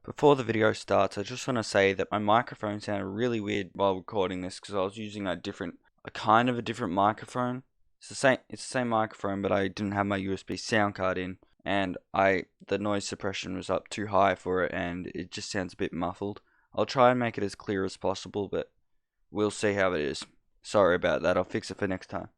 Before the video starts, I just want to say that my microphone sounded really weird while recording this because I was using a kind of a different microphone. It's the same microphone, but I didn't have my USB sound card in, and the noise suppression was up too high for it, and it just sounds a bit muffled. I'll try and make it as clear as possible, but we'll see how it is. Sorry about that, I'll fix it for next time.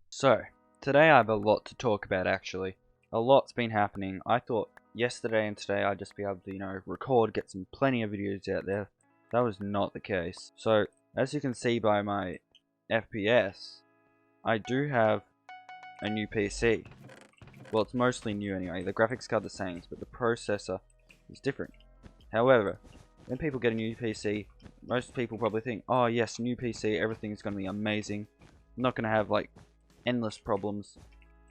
So, today I have a lot to talk about actually. A lot's been happening. I thought yesterday and today I'd just be able to, record, get plenty of videos out there. That was not the case. So, as you can see by my FPS, I do have a new PC. Well, it's mostly new anyway. The graphics card the same, but the processor is different. However, when people get a new PC, most people probably think, oh yes, new PC, everything's going to be amazing. I'm not going to have like endless problems.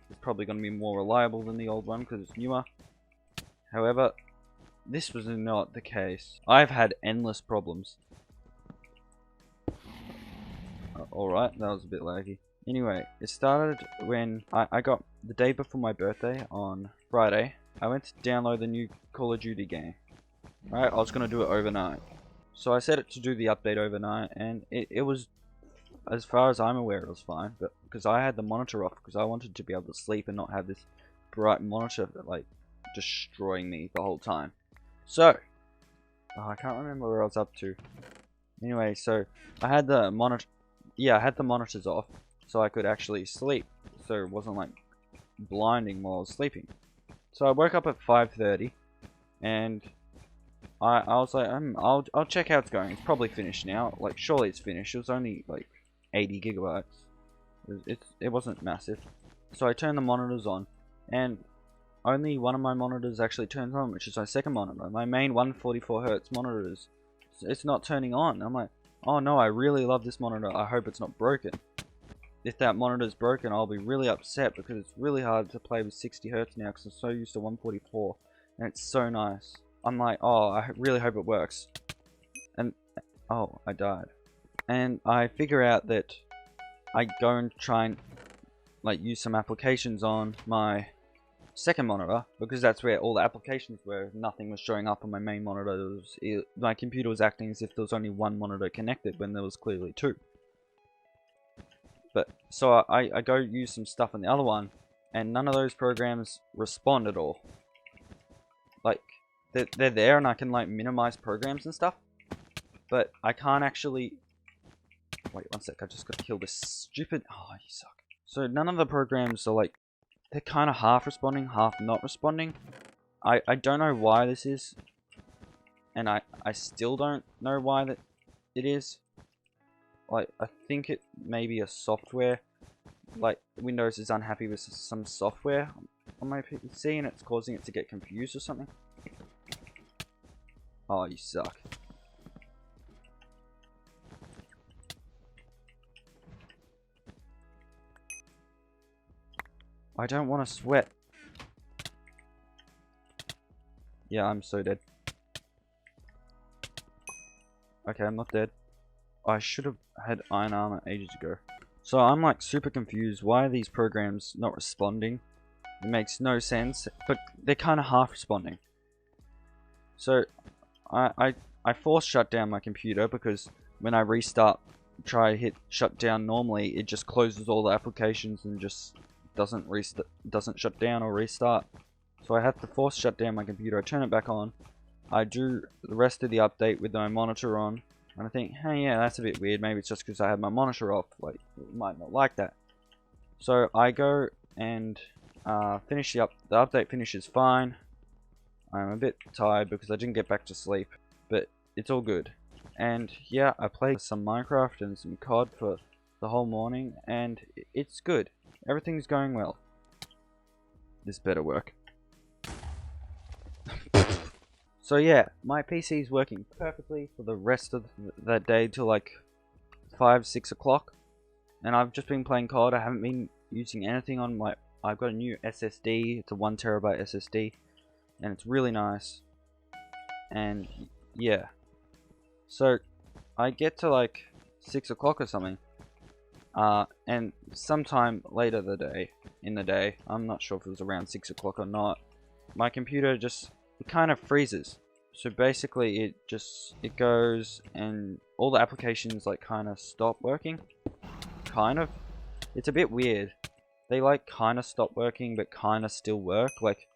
It's probably going to be more reliable than the old one because it's newer. However, this was not the case. I've had endless problems. Alright, that was a bit laggy. Anyway, it started when I got the day before my birthday on Friday. I went to download the new Call of Duty game. Right, I was going to do it overnight. So I set it to do the update overnight, and it was, as far as I'm aware, it was fine. But because I had the monitor off, because I wanted to be able to sleep and not have this bright monitor like destroying me the whole time. So, I can't remember where I was up to. Anyway, so I had the monitor. Yeah, I had the monitors off, so I could actually sleep. So it wasn't like blinding while I was sleeping. So I woke up at 5:30, and I was like, I'll check how it's going. It's probably finished now. Like, surely it's finished. It was only like 80 gigabytes. It wasn't massive. So I turned the monitors on, and only one of my monitors actually turns on, which is my second monitor. My main 144Hz monitor it's not turning on. I'm like, oh no, I really love this monitor. I hope it's not broken. If that monitor is broken, I'll be really upset because it's really hard to play with 60 Hz now because I'm so used to 144, and it's so nice. I'm like, oh, I really hope it works. And oh, I died. And I figure out that I go and try and like use some applications on my second monitor because that's where all the applications were. Nothing was showing up on my main monitor. My computer was acting as if there was only one monitor connected when there was clearly two. But so I go use some stuff on the other one, and none of those programs respond at all. Like they're there, and I can like minimize programs and stuff, but I can't actually. Wait one sec, I just got to kill this stupid. Oh, you suck. So none of the programs are like. They're kind of half responding, half not responding. I don't know why this is, and I still don't know why that it is. Like, I think it may be a software. Like, Windows is unhappy with some software on my PC, and it's causing it to get confused or something. Oh, you suck. I don't want to sweat. Yeah, I'm so dead. Okay, I'm not dead. I should have had iron armor ages ago. So I'm like super confused. Why are these programs not responding? It makes no sense, but they're kind of half responding. So I force shut down my computer because when I restart, try hit shut down normally, it just closes all the applications and just doesn't shut down or restart. So I have to force shut down my computer. I turn it back on. I do the rest of the update with my monitor on, and I think, hey, yeah, that's a bit weird. Maybe it's just because I have my monitor off. Like, it might not like that. So I go and finish the update finishes fine. I'm a bit tired because I didn't get back to sleep, but it's all good. And yeah, I played some Minecraft and some COD for the whole morning, and it's good. Everything's going well. This better work. So yeah, my PC is working perfectly for the rest of that day till like 5-6 o'clock. And I've just been playing COD. I haven't been using anything on my... I've got a new SSD. It's a 1TB SSD. And it's really nice. And yeah. So I get to like 6 o'clock or something. And sometime later in the day, I'm not sure if it was around 6 o'clock or not, my computer just, it kind of freezes. So basically it goes and all the applications like kind of stop working. Kind of. It's a bit weird. They like kind of stop working but kind of still work. Like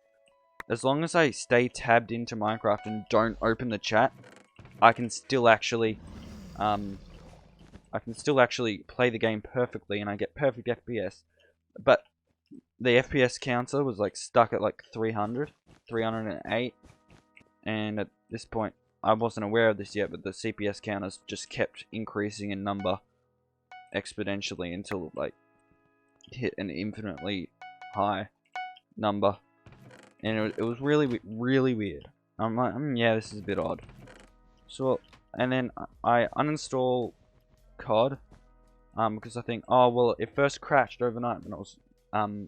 as long as I stay tabbed into Minecraft and don't open the chat, I can still actually play the game perfectly and I get perfect FPS. But the FPS counter was like stuck at like 300, 308, and at this point I wasn't aware of this yet, but the CPS counters just kept increasing in number exponentially until it like hit an infinitely high number, and it was really weird. I'm like, yeah, this is a bit odd. So, and then I uninstall COD, because I think, oh well, it first crashed overnight when I was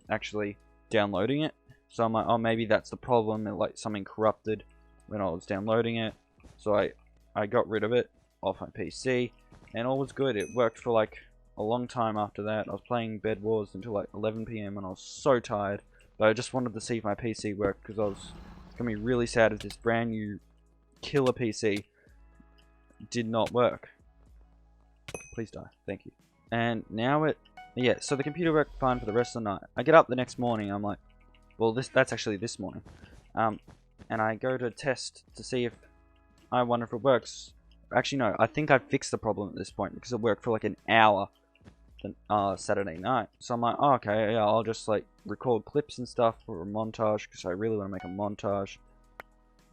actually downloading it. So I'm like, oh, maybe that's the problem. It, like something corrupted when I was downloading it. So I got rid of it off my PC, and all was good. It worked for like a long time after that. I was playing Bed Wars until like 11 PM, and I was so tired. But I just wanted to see if my PC worked because I was gonna be really sad if this brand new killer PC did not work. Please die. Thank you. And now yeah, so the computer worked fine for the rest of the night. I get up the next morning, I'm like, well, that's actually this morning. And I go to test to see if, I wonder if it works. Actually, no, I think I fixed the problem at this point because it worked for like an hour Saturday night. So I'm like, oh, okay, yeah, I'll just like record clips and stuff for a montage because I really want to make a montage.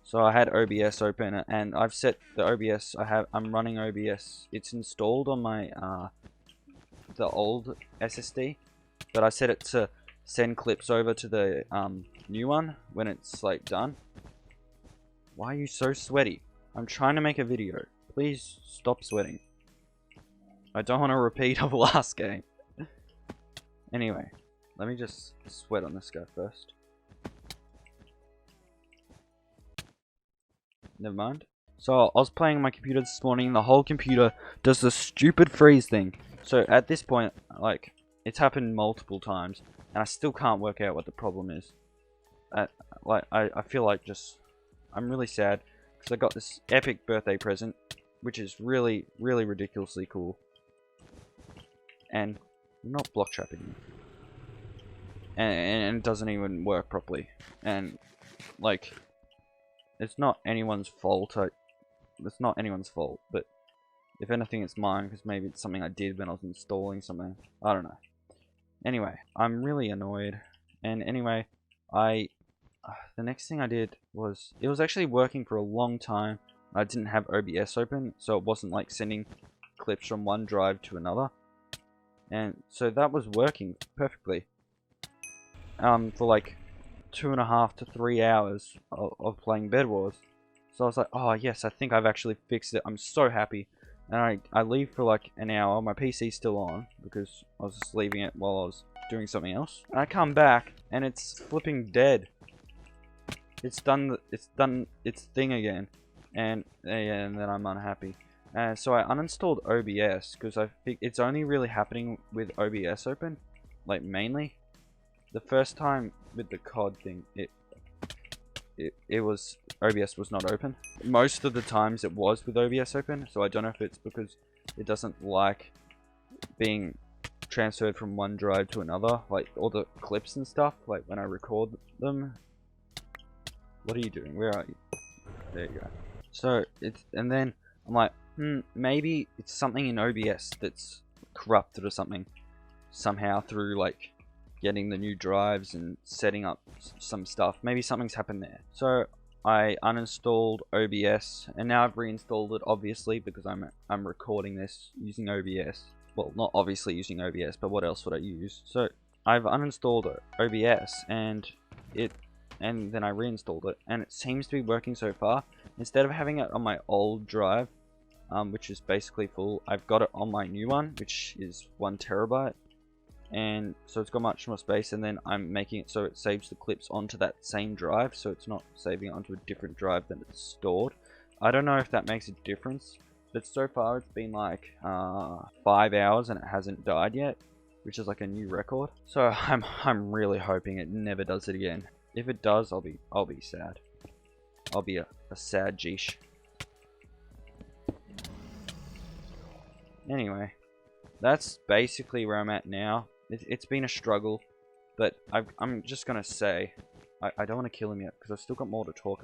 So I had OBS open and I've set the OBS. I'm running OBS. It's installed on my the old SSD, but I set it to send clips over to the new one when it's like done. Why are you so sweaty? I'm trying to make a video. Please stop sweating. I don't want to repeat of last game. Anyway, let me just sweat on this guy first. Never mind. So I was playing on my computer this morning. The whole computer does the stupid freeze thing. So at this point, like, it's happened multiple times, and I still can't work out what the problem is. I feel like I'm really sad because I got this epic birthday present, which is really ridiculously cool. And I'm not block trapping me. And it doesn't even work properly. And like, it's not anyone's fault. It's not anyone's fault, but if anything, it's mine because maybe it's something I did when I was installing something. I don't know. Anyway, I'm really annoyed. And anyway, the next thing I did was, it was actually working for a long time. I didn't have OBS open, so it wasn't like sending clips from one drive to another. And so that was working perfectly. For like 2.5 to 3 hours of playing Bed Wars. So I was like, oh yes, I think I've actually fixed it. I'm so happy. And I leave for like an hour. My PC's still on because I was just leaving it while I was doing something else. And I come back and it's flipping dead. It's done its thing again. And then I'm unhappy. So I uninstalled OBS because I think it's only really happening with OBS open, like mainly. The first time with the COD thing, OBS was not open. Most of the times it was with OBS open, so I don't know if it's because it doesn't like being transferred from one drive to another, like all the clips and stuff, like when I record them. What are you doing? Where are you? There you go. So and then I'm like, maybe it's something in OBS that's corrupted or something, somehow through like getting the new drives and setting up some stuff. Maybe something's happened there. So I uninstalled OBS and now I've reinstalled it, obviously, because I'm recording this using OBS. Well, not obviously using OBS, but what else would I use? So I've uninstalled OBS and then I reinstalled it, and it seems to be working so far. Instead of having it on my old drive, which is basically full, I've got it on my new one, which is 1 terabyte. And so it's got much more space, and then I'm making it so it saves the clips onto that same drive, so it's not saving it onto a different drive than it's stored. I don't know if that makes a difference, but so far it's been like 5 hours and it hasn't died yet, which is like a new record. So I'm really hoping it never does it again. If it does, I'll be sad. I'll be a a sad geesh. Anyway, that's basically where I'm at now. It's been a struggle, but I'm just gonna say, I don't want to kill him yet because I've still got more to talk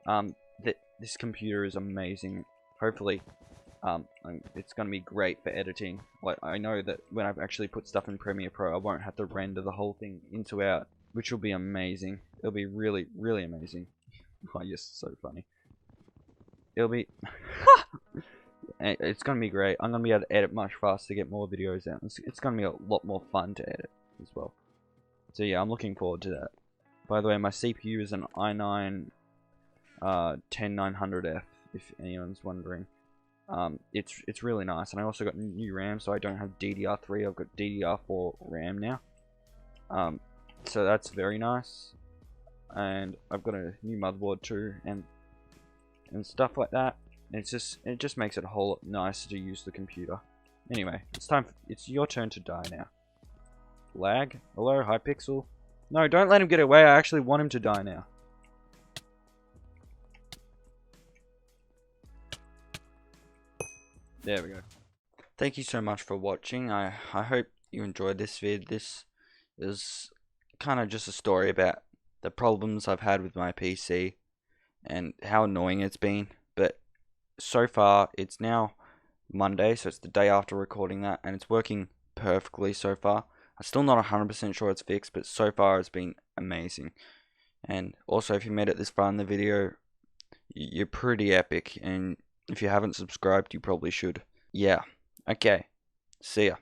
about. This computer is amazing. Hopefully, it's gonna be great for editing. Like, I know that when I've actually put stuff in Premiere Pro, I won't have to render the whole thing into out, which will be amazing. It'll be really, really amazing. Oh yes, so funny. It'll be it's gonna be great. I'm gonna be able to edit much faster, get more videos out. It's gonna be a lot more fun to edit as well. So yeah, I'm looking forward to that. By the way, my CPU is an i9 10900F, if anyone's wondering. It's really nice, and I also got new RAM, so I don't have DDR3. I've got DDR4 RAM now. So that's very nice, and I've got a new motherboard too, and stuff like that. And it just makes it a whole lot nicer to use the computer. Anyway, it's your turn to die now. Lag? Hello, Hypixel? No, don't let him get away. I actually want him to die now. There we go. Thank you so much for watching. I hope you enjoyed this vid. This is kind of just a story about the problems I've had with my PC and how annoying it's been. But so far, it's now Monday, so it's the day after recording that, and it's working perfectly so far. I'm still not 100% sure it's fixed, but so far it's been amazing. And also, if you made it this far in the video, you're pretty epic, and if you haven't subscribed, you probably should. Yeah. Okay. See ya.